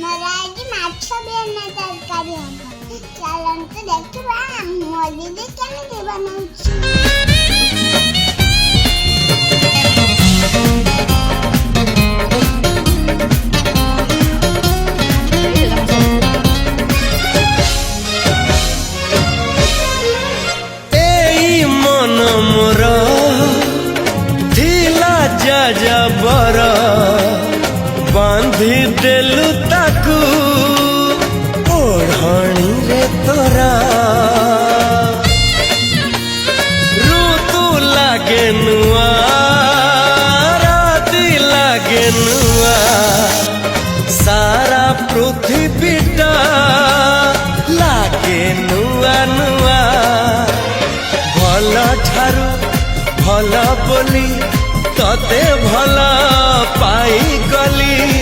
ଆମର ଆଜି ମାଛ ବିନା ତରକାରୀ ହବ। ଚାଲନ୍ତୁ ଦେଖିବା ମୋ ଦିଦି କେମିତି ବନଉଛି। ଏଇ ମନ ମୋର ଥିଲା ଯାଯାବର ବାନ୍ଧି ଦେଲୁ ତାକୁ ଓଢ଼ଣୀରେ ତୋରା ଋତୁ ଲାଗେ ନୂଆ ରାତି ଲାଗେ ନୂଆ ସାରା ପୃଥିବୀଟା ଲାଗେ ନୂଆ ନୂଆ ଭଲ ଠାରୁ ଭଲ ବୋଲି ତତେ ଭଲ ପାଇଗଲି।